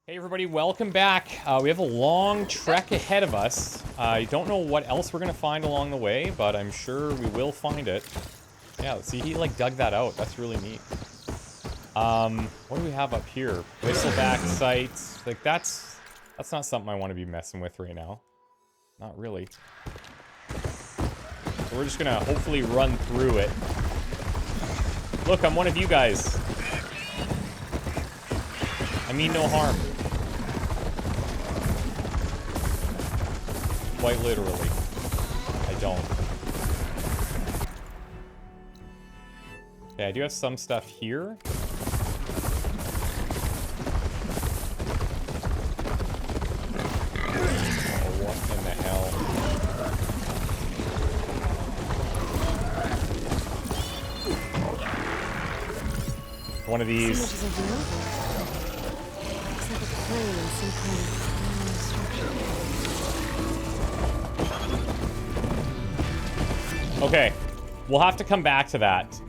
Hey everybody, welcome back. We have a long trek ahead of us. I don't know what else we're gonna find along the way, but I'm sure we will find it. Yeah, let's see, he like dug that out. That's really neat. What do we have up here? Whistleback sites. Like that's not something I want to be messing with right now. Not really. So we're just gonna hopefully run through it. Look, I'm one of you guys. I mean no harm. Quite literally. I don't. Okay, I do have some stuff here. Oh, what in the hell? One of these. Okay, we'll have to come back to that.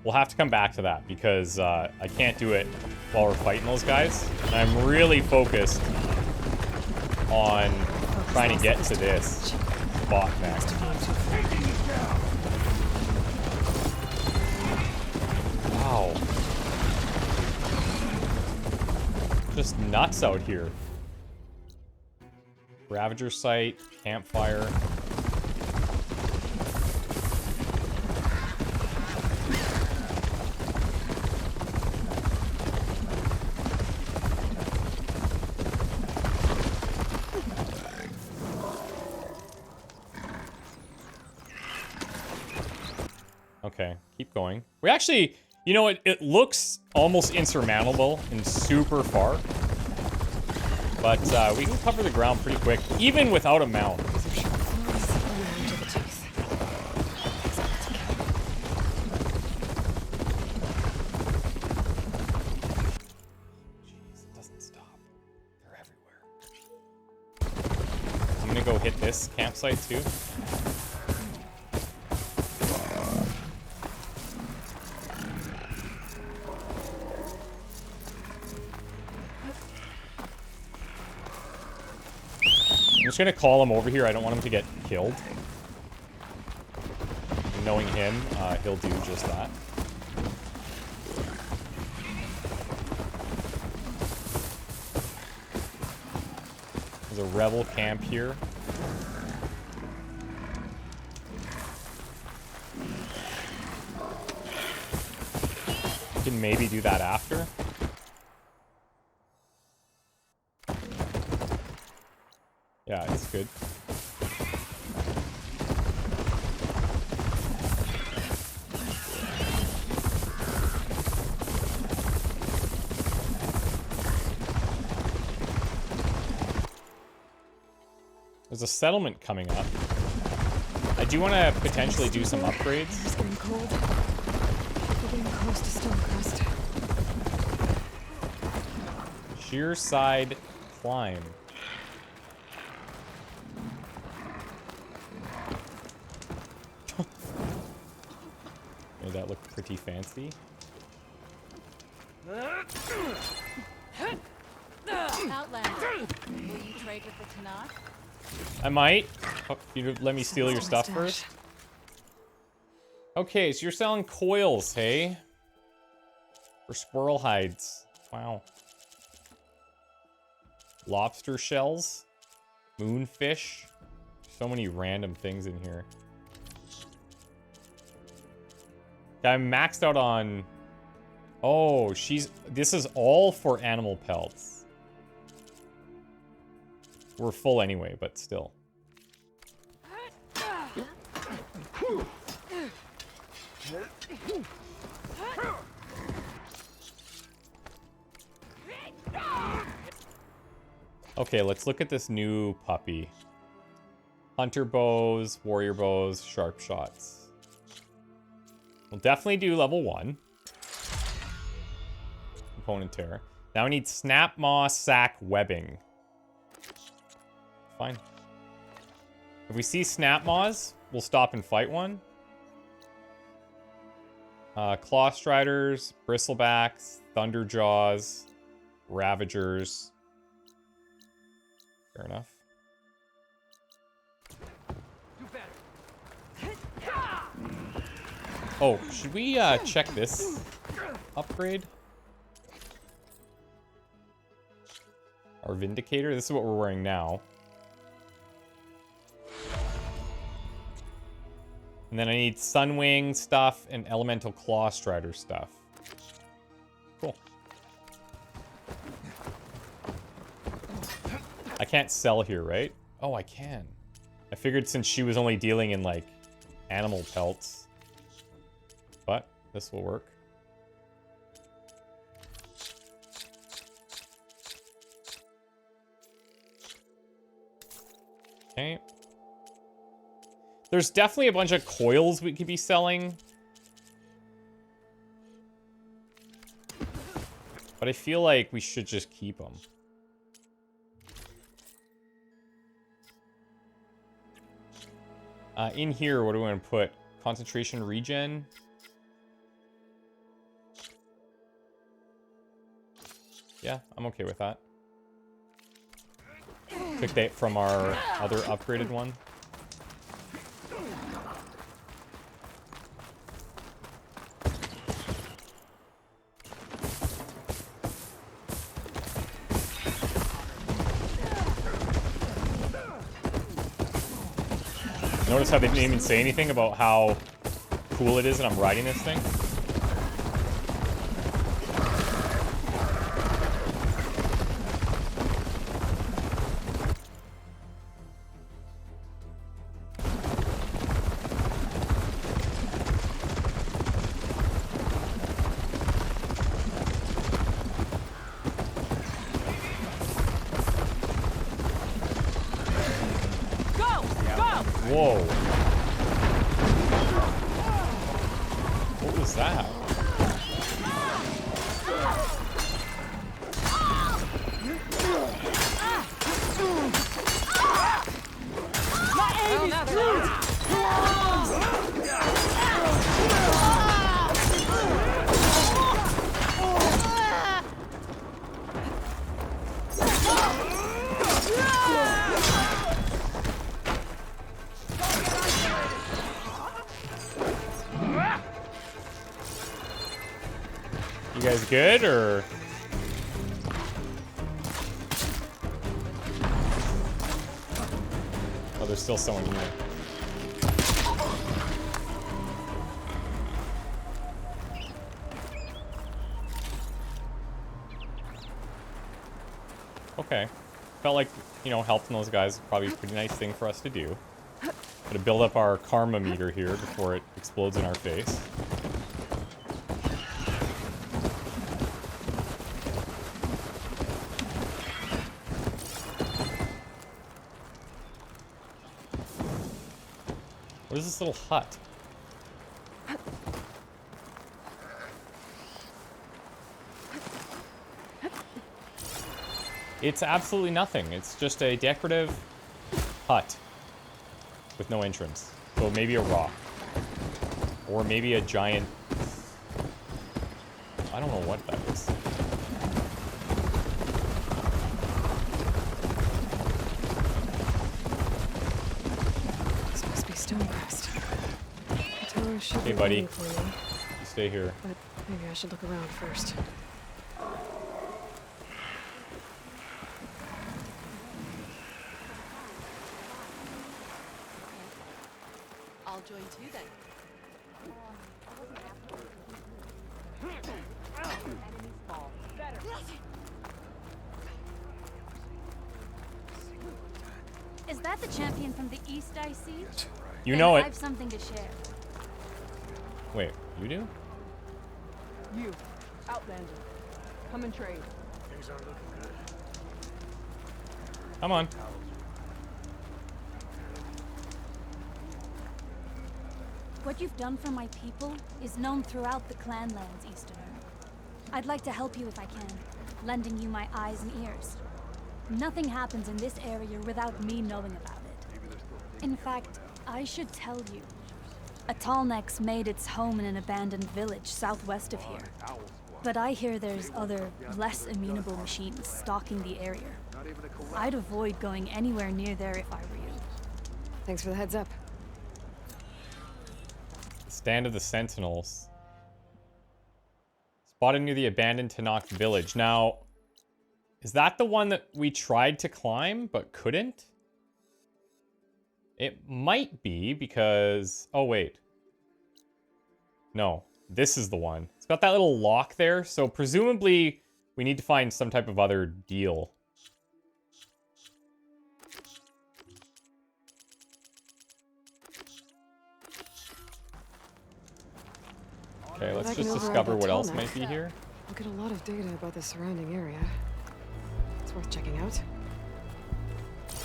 We'll have to come back to that because I can't do it while we're fighting those guys. And I'm really focused on trying to get to this spot next. Wow. Just nuts out here. Ravager site, campfire. Okay, keep going. We actually, you know, it looks almost insurmountable and super far. But we can cover the ground pretty quick, even without a mount. Jeez, it doesn't stop. They're everywhere. I'm gonna go hit this campsite too. I'm just gonna call him over here. I don't want him to get killed. And knowing him, he'll do just that. There's a rebel camp here. We can maybe do that after. Yeah, it's good. There's a settlement coming up. I do want to potentially do some upgrades. It's getting cold. We're getting close to stone crust. Sheer side climb. Made that look pretty fancy. Outlander, will you trade with the Tanakh? I might. Oh, you let me steal your stuff first. Okay, so you're selling coils, hey? For squirrel hides. Wow. Lobster shells. Moonfish. So many random things in here. I'm maxed out on... Oh, this is all for animal pelts. We're full anyway, but still. Okay, let's look at this new puppy. Hunter bows, warrior bows, sharp shots. We'll definitely do level 1. Component tear. Now we need snap moss sack webbing. Fine. If we see snap moss, we'll stop and fight one. Claw striders, bristlebacks, thunderjaws. Ravagers. Fair enough. Oh, should we check this upgrade? Our Vindicator? This is what we're wearing now. And then I need Sunwing stuff and Elemental Claw Strider stuff. Cool. I can't sell here, right? Oh, I can. I figured since she was only dealing in, like, animal pelts. But this will work. Okay. There's definitely a bunch of coils we could be selling. But I feel like we should just keep them. In here, what do we want to put? Concentration regen. Yeah, I'm okay with that. Took that from our other upgraded one. Notice how they didn't even say anything about how cool it is that I'm riding this thing? Whoa. What was that? You guys good, or? Oh, there's still someone here. Okay. Felt like, you know, helping those guys is probably a pretty nice thing for us to do. Gotta build up our karma meter here before it explodes in our face. What is this little hut? It's absolutely nothing. It's just a decorative hut with no entrance. So maybe a rock. Or maybe a giant... I don't know what that is. Stonecrest. Kotallo should Hey, be buddy. waiting for you, You stay here. but maybe I should look around first. I'll join too then. Is that the champion from the east I see? You Then know I it. have something to share. Wait, you do? You, Outlander, come and trade. Things aren't looking good. Come on. What you've done for my people is known throughout the Clanlands, Easterner. I'd like to help you if I can, lending you my eyes and ears. Nothing happens in this area without me knowing about it. In fact, I should tell you. A Tallneck's made its home in an abandoned village southwest of here. But I hear there's other, less amenable machines stalking the area. I'd avoid going anywhere near there if I were you. Thanks for the heads up. Stand of the Sentinels. Spotted near the abandoned Tanakh village. Now, is that the one that we tried to climb but couldn't? It might be because... Oh, wait. No, this is the one. It's got that little lock there, so presumably we need to find some type of other deal. Okay, let's just discover what else might be here. I'll get a lot of data about the surrounding area. It's worth checking out.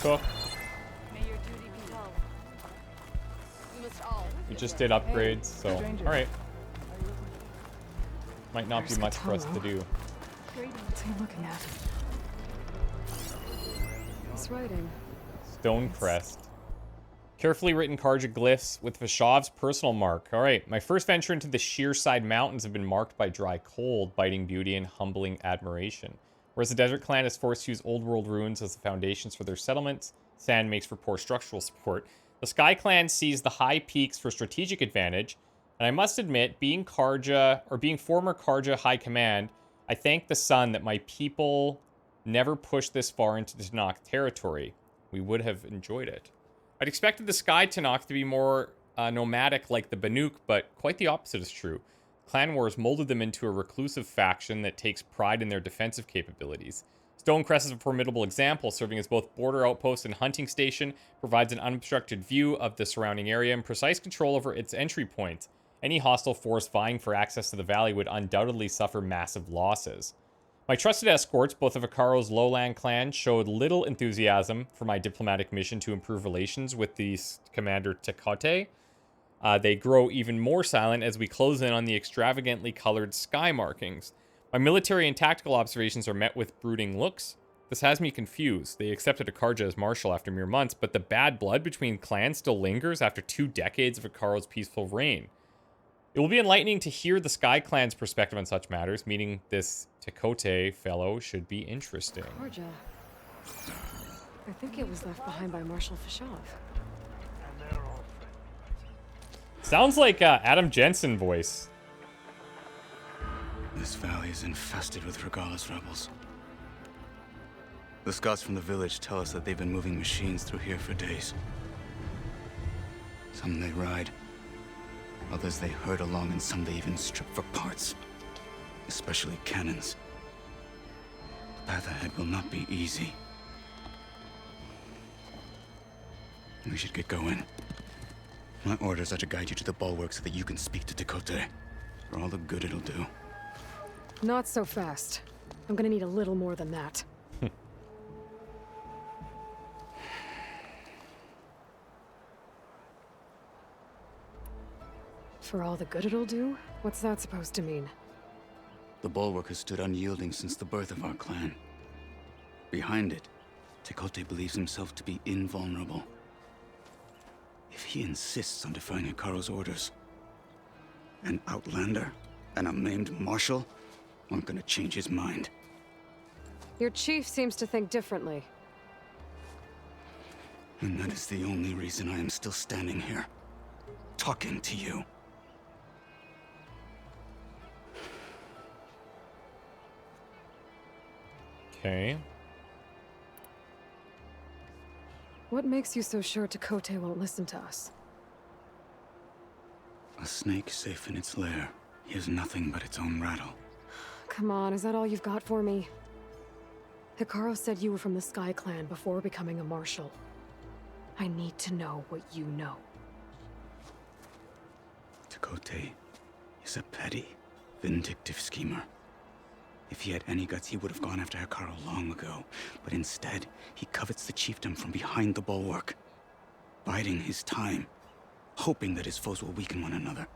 Cook. May your duty be done. We must all. We just did upgrades, so... Alright. Might not be much for us to do. What's he looking at? He's writing. Stonecrest. Carefully written Karja glyphs with Vashov's personal mark. Alright, my first venture into the Shearside Mountains have been marked by dry cold, biting beauty, and humbling admiration. Whereas the Desert Clan is forced to use old world ruins as the foundations for their settlements, sand makes for poor structural support. The Sky Clan sees the high peaks for strategic advantage, and I must admit, being Karja, or being former Karja High Command, I thank the sun that my people never pushed this far into Tanakh territory. We would have enjoyed it. I'd expected the Sky Tanakh to be more nomadic like the Banuk, but quite the opposite is true. Clan Wars molded them into a reclusive faction that takes pride in their defensive capabilities. Stonecrest is a formidable example, serving as both border outpost and hunting station, provides an unobstructed view of the surrounding area and precise control over its entry points. Any hostile force vying for access to the valley would undoubtedly suffer massive losses. My trusted escorts, both of Akaro's lowland clan, showed little enthusiasm for my diplomatic mission to improve relations with the commander Tekote. They grow even more silent as we close in on the extravagantly colored sky markings. My military and tactical observations are met with brooding looks. This has me confused. They accepted Akarja as marshal after mere months, but the bad blood between clans still lingers after 2 decades of Akaro's peaceful reign. It will be enlightening to hear the Sky Clan's perspective on such matters, meaning this Tekote fellow should be interesting. Karja. I think it was left behind by Marshal Fashov. Sounds like Adam Jensen voice. This valley is infested with Regalis rebels. The scouts from the village tell us that they've been moving machines through here for days. Some they ride. Others they herd along, and some they even strip for parts. Especially cannons. The path ahead will not be easy. We should get going. My orders are to guide you to the Bulwark so that you can speak to Tekote. For all the good it'll do. Not so fast. I'm gonna need a little more than that. For all the good it'll do? What's that supposed to mean? The Bulwark has stood unyielding since the birth of our clan. Behind it, Tekote believes himself to be invulnerable. If he insists on defying Akaro's orders, an outlander and a maimed marshal aren't gonna change his mind. Your chief seems to think differently. And that is the only reason I am still standing here, talking to you. Okay. What makes you so sure Tekote won't listen to us? A snake safe in its lair hears nothing but its own rattle. Come on, is that all you've got for me? Hikaru said you were from the Sky Clan before becoming a marshal. I need to know what you know. Tekote is a petty, vindictive schemer. If he had any guts, he would have gone after Hikaru long ago. But instead, he covets the chiefdom from behind the Bulwark, biding his time, hoping that his foes will weaken one another.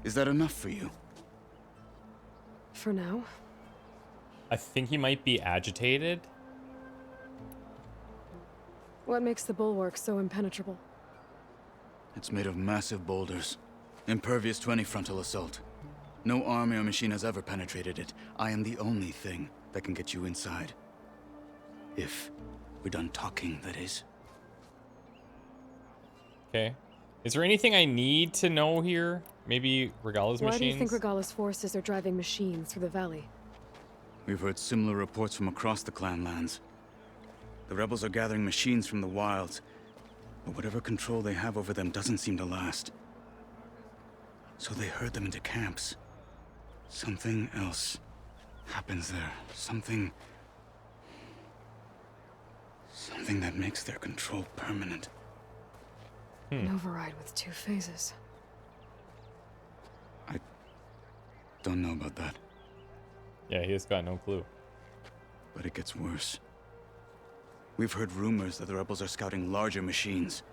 Is that enough for you? For now. I think he might be agitated. What makes the Bulwark so impenetrable? It's made of massive boulders, impervious to any frontal assault. No army or machine has ever penetrated it. I am the only thing that can get you inside. If we're done talking, that is. Okay. Is there anything I need to know here? Maybe Regala's machines? Why do you think Regala's forces are driving machines through the valley? We've heard similar reports from across the clan lands. The rebels are gathering machines from the wilds, but whatever control they have over them doesn't seem to last. So they herd them into camps. Something else happens there. Something that makes their control permanent. An override with 2 phases. I don't know about that, Yeah, he has got no clue. but it gets worse. We've heard rumors that the rebels are scouting larger machines.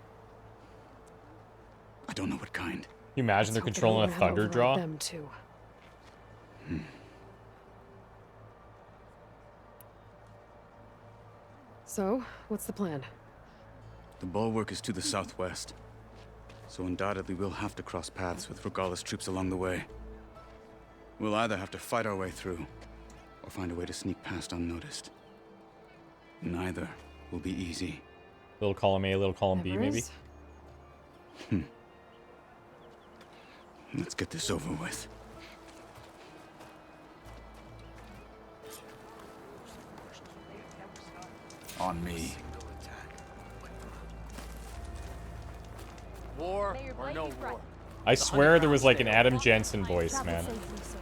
I don't know what kind. Can you imagine they're Let's hope they controlling a don't know how to thunder override draw? them too. So, what's the plan? The Bulwark is to the southwest, so undoubtedly we'll have to cross paths with Regala's troops along the way. We'll either have to fight our way through, or find a way to sneak past unnoticed. Neither will be easy. Little column A, little column B, Never maybe? is. Let's get this over with. On me. War or no war? I swear there was like an Adam Jensen voice, Travel man. safely, soldier.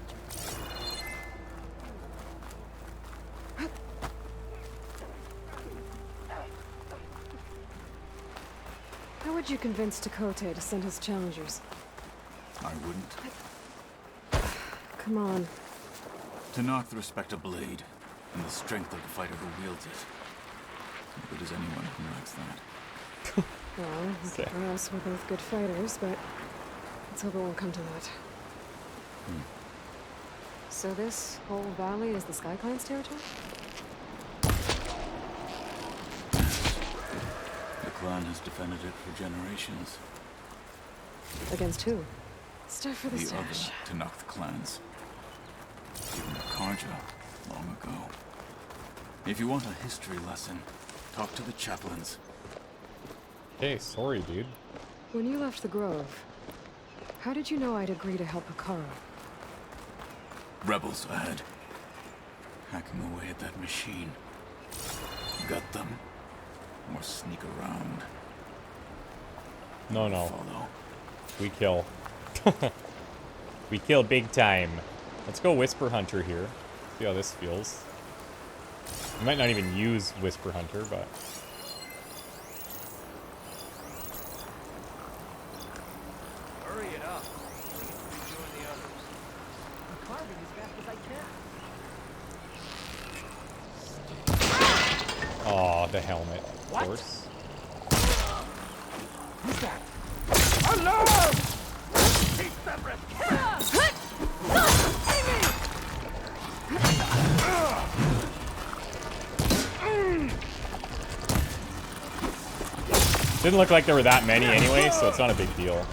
How would you convince Tekote to send his challengers? I wouldn't. Come on. To knock the respect of blade, and the strength of the fighter who wields it. As good as anyone who likes that. Well, Okay. for us, we're both good fighters, but let's hope it won't come to that. So this whole valley is the Sky Clan's territory? The clan has defended it for generations. Against who? Stuff for the The stash. other to knock the clans. Even the Karja, long ago. If you want a history lesson, talk to the chaplains. Okay, sorry, dude. When you left the Grove, how did you know I'd agree to help Hikaru? Rebels ahead. Hacking away at that machine. Gut them. Or sneak around. No, no. Follow. We kill. We kill big time. Let's go Whisper Hunter here. See how this feels. We might not even use Whisper Hunter, but... Hurry it up. We need to rejoin the others. I'm carving as fast as I can. Oh, the helmet. Of What? course. Who's that? Alarm! Keep them Didn't look like there were that many anyway, so it's not a big deal.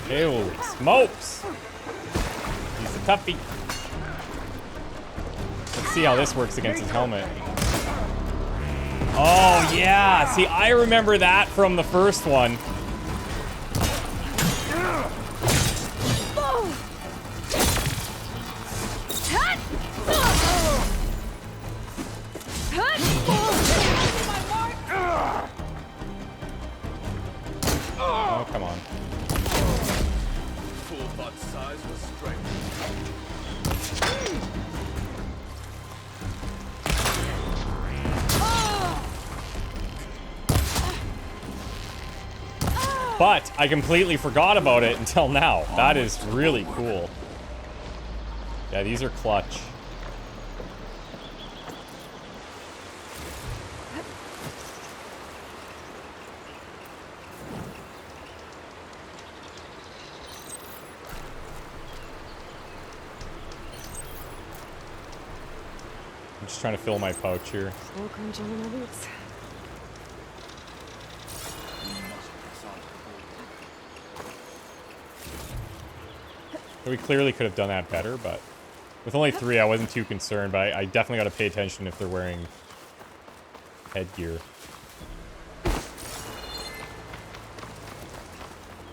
Ew, smokes! He's a toughie. Let's see how this works against his helmet. Oh, yeah! See, I remember that from the first one. Oh, come on. full butt size with strength. But I completely forgot about it until now. That is really cool. Yeah, these are clutch. just trying to fill my pouch here. Slow crunch on my boots. We clearly could have done that better, but with only 3, I wasn't too concerned. But I definitely got to pay attention if they're wearing headgear.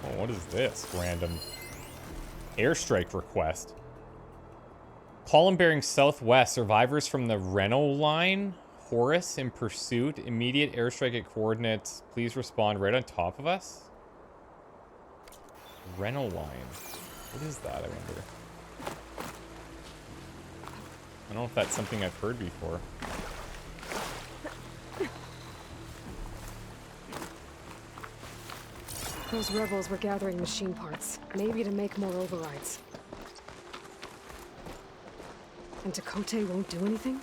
Oh, what is this? Random airstrike request. Column bearing southwest. Survivors from the Renault line. Horus in pursuit. Immediate airstrike at coordinates. Please respond right on top of us. Renault line. What is that, I wonder? I don't know if that's something I've heard before. Those rebels were gathering machine parts, maybe to make more overrides. And Tekote won't do anything?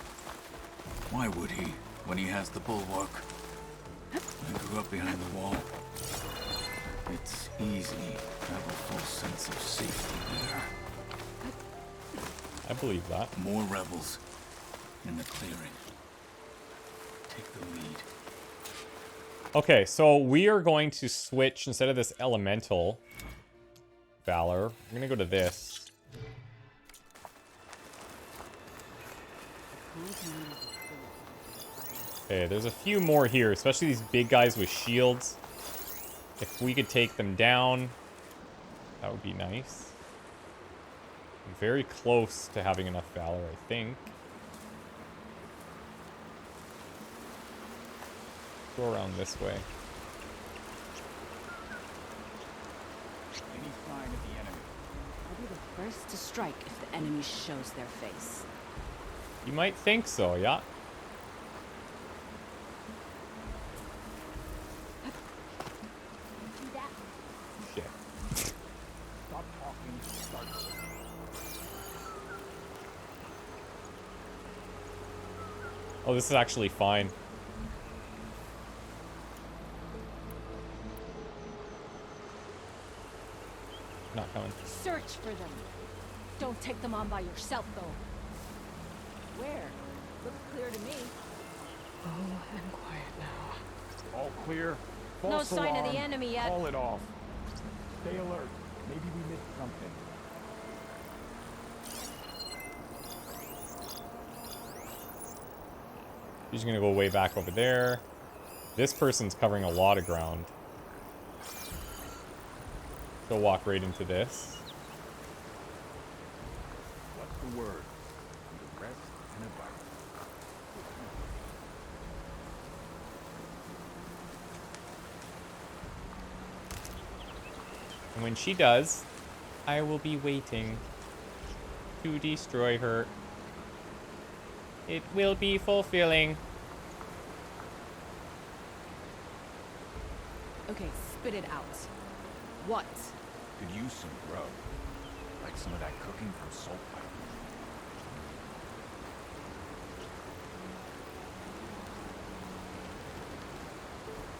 Why would he, when he has the Bulwark? I grew up behind the wall. It's easy to have a false sense of safety there. I believe that. More rebels in the clearing. Take the lead. Okay, so we are going to switch, instead of this elemental valor, we're going to go to this. Okay, there's a few more here, especially these big guys with shields. If we could take them down, that would be nice. I'm very close to having enough valor, I think. Go around this way. Any sign of the enemy? I'll be the first to strike if the enemy shows their face. You might think so, yeah. Shit. Stop talking. Start. Oh, this is actually fine. Not coming. Search for them. Don't take them on by yourself, though. Where? Looks clear to me. Oh, and quiet now. All clear. No False sign of the alarm. enemy yet. Call it off. Stay alert. Maybe we missed something. He's gonna go way back over there. This person's covering a lot of ground. Go walk right into this. What's the word? Under arrest and advice. And when she does, I will be waiting to destroy her. It will be fulfilling. Okay, spit it out. What? Could use some grub. Like some of that cooking from Salt Pipe.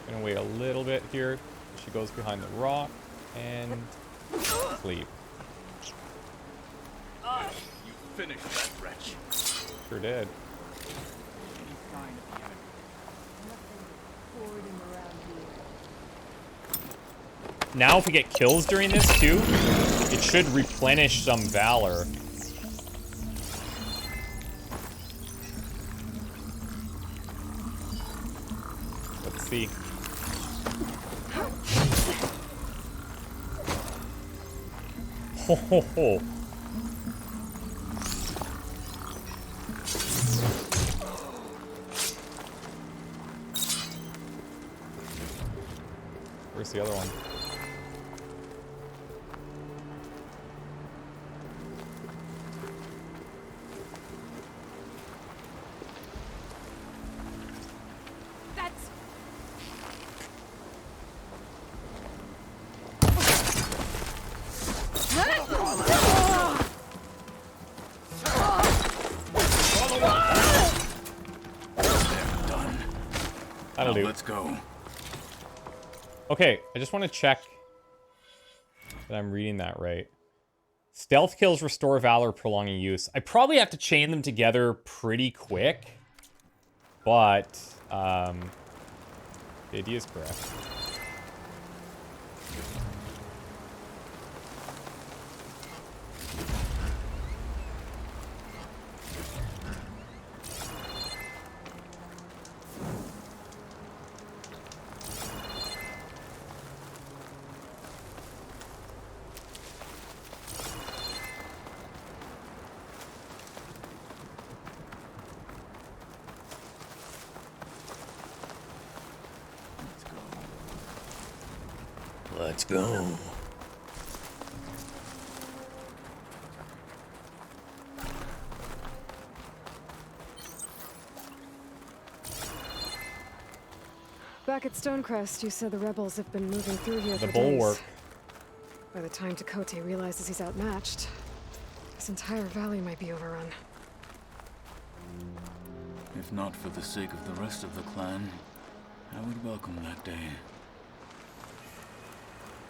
Gonna wait a little bit here. She goes behind the rock and sleep. You finished that wretch. Sure did. Any sign of the enemy? Now if we get kills during this too, it should replenish some valor. Let's see. Ho ho ho. Where's the other one? That's... That'll do. Let's go. Okay, I just want to check that I'm reading that right. Stealth kills restore valor, prolonging use. I probably have to chain them together pretty quick. But, the idea is correct. Let's go. Back at Stonecrest, you said the rebels have been moving through here The for Bulwark. days. By the time Tekote realizes he's outmatched, this entire valley might be overrun. If not for the sake of the rest of the clan, I would welcome that day.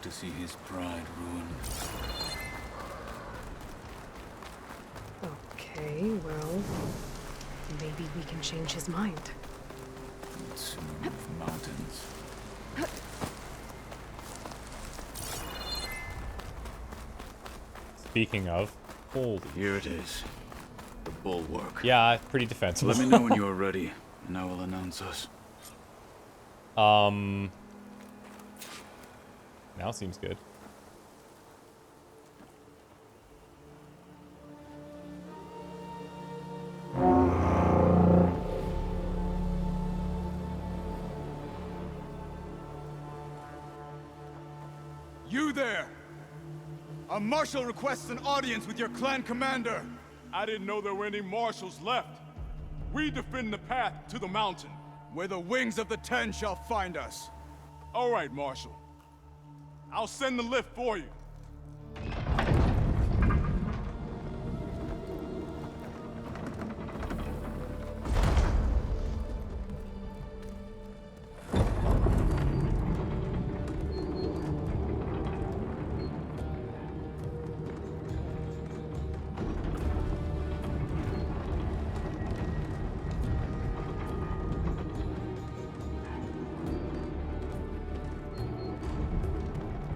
To see his pride ruined. Okay, well, maybe we can change his mind. Let's move mountains. Speaking of, holy. Here it is. The Bulwark. Yeah, pretty defensible. Let me know when you are ready, and I will announce us. Now seems good. You there! A marshal requests an audience with your clan commander. I didn't know there were any marshals left. We defend the path to the mountain. Where the wings of the Ten shall find us. All right, Marshal. I'll send the lift for you.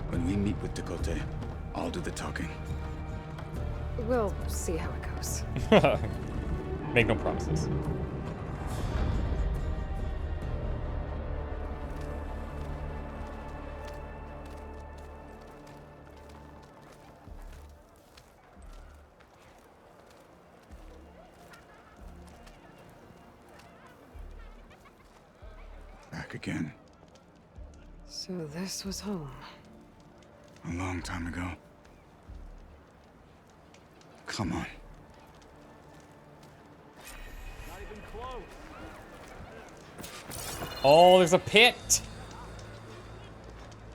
When we meet with Tekote, I'll do the talking. We'll see how it goes. Make no promises. Back again. So this was home. A long time ago. Come on. Not even close. Oh, there's a pit!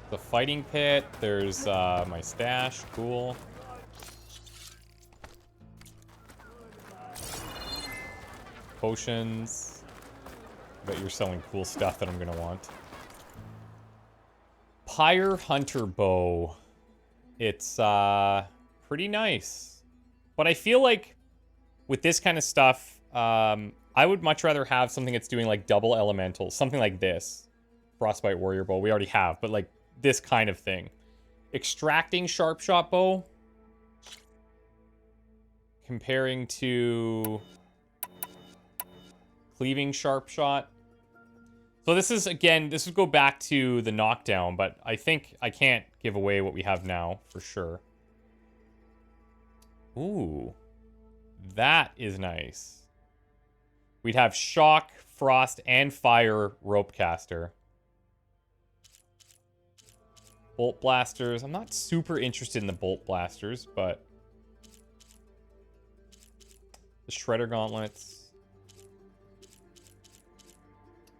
The fighting pit. There's my stash. Cool. Potions. Bet you're selling cool stuff that I'm gonna want. Pyre Hunter Bow. It's pretty nice. But I feel like with this kind of stuff, I would much rather have something that's doing like double elementals. Something like this. Frostbite Warrior Bow. We already have, but like this kind of thing. Extracting Sharpshot Bow. Comparing to Cleaving Sharpshot. So this is, again, this would go back to the knockdown, but I think I can't give away what we have now, for sure. Ooh. That is nice. We'd have Shock, Frost, and Fire Ropecaster. Bolt Blasters. I'm not super interested in the Bolt Blasters, but... The Shredder Gauntlets.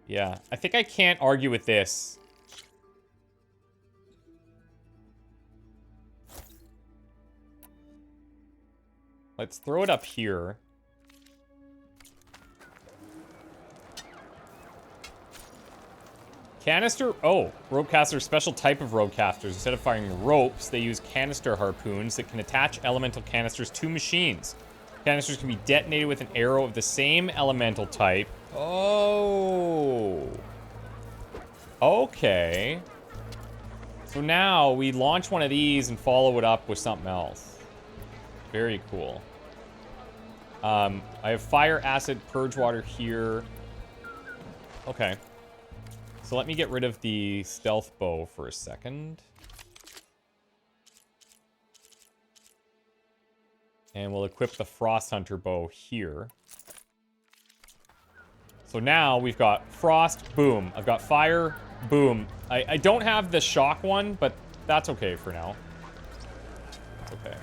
Yeah, I think I can't argue with this. Let's throw it up here. Canister, oh, ropecaster, special type of ropecasters. Instead of firing ropes, they use canister harpoons that can attach elemental canisters to machines. Canisters can be detonated with an arrow of the same elemental type. Oh. Okay. So now we launch one of these and follow it up with something else. Very cool. I have fire, acid, purge water here. Okay. So let me get rid of the stealth bow for a second. And we'll equip the Frost Hunter bow here. So now we've got Frost, boom. I've got Fire, boom. I don't have the Shock one, but that's okay for now. It's okay.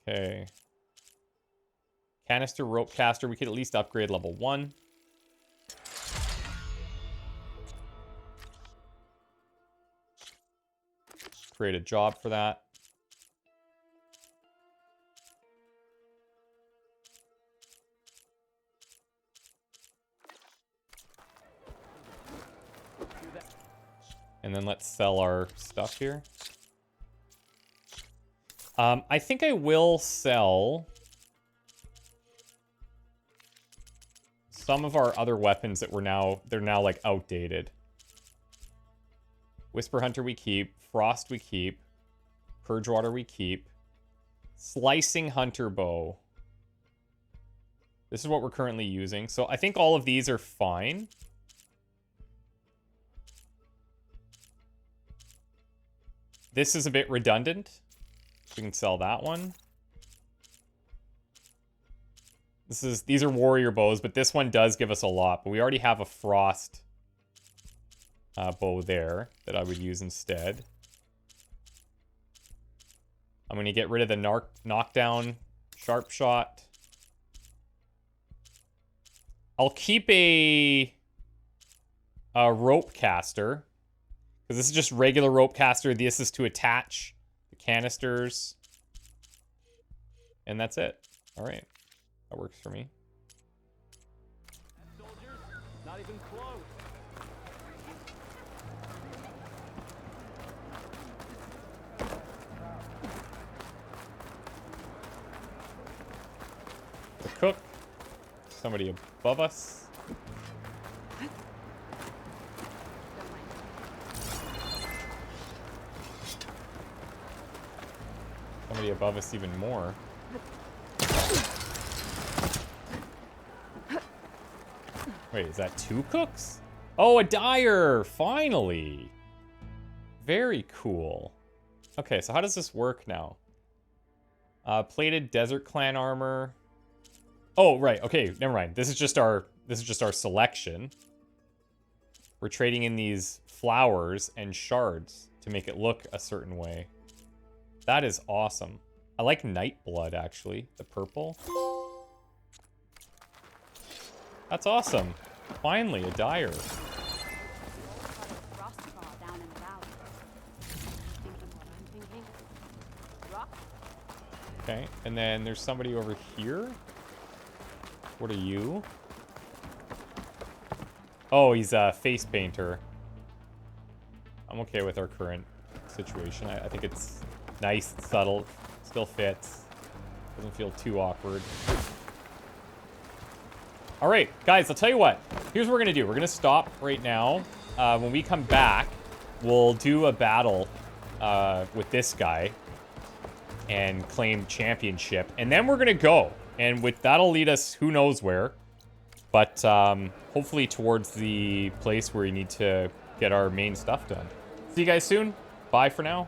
Okay. Canister rope caster. We could at least upgrade level 1. Create a job for that. And then let's sell our stuff here. I think I will sell some of our other weapons that they're now like outdated. Whisper Hunter we keep, Frost we keep, Purge Water we keep, Slicing Hunter Bow. This is what we're currently using. So I think all of these are fine. This is a bit redundant. We can sell that one. These are warrior bows, but this one does give us a lot. But we already have a frost bow there that I would use instead. I'm going to get rid of the knockdown sharp shot. I'll keep a rope caster, because this is just regular rope caster. This is to attach the canisters. And that's it. All right. That works for me. Soldiers, not even close. The cook. Somebody above us. Somebody above us even more. Wait, is that 2 cooks? Oh, a dyer! Finally! Very cool. Okay, so how does this work now? Plated desert clan armor. Oh, right. Okay, never mind. This is just our selection. We're trading in these flowers and shards to make it look a certain way. That is awesome. I like Nightblood, actually. The purple. That's awesome. Finally, a dyer. Okay, and then there's somebody over here. What are you? Oh, he's a face painter. I'm okay with our current situation. I think it's nice, subtle, still fits. Doesn't feel too awkward. All right, guys, I'll tell you what. Here's what we're going to do. We're going to stop right now. When we come back, we'll do a battle with this guy and claim championship. And then we're going to go. And that'll lead us who knows where. But hopefully towards the place where we need to get our main stuff done. See you guys soon. Bye for now.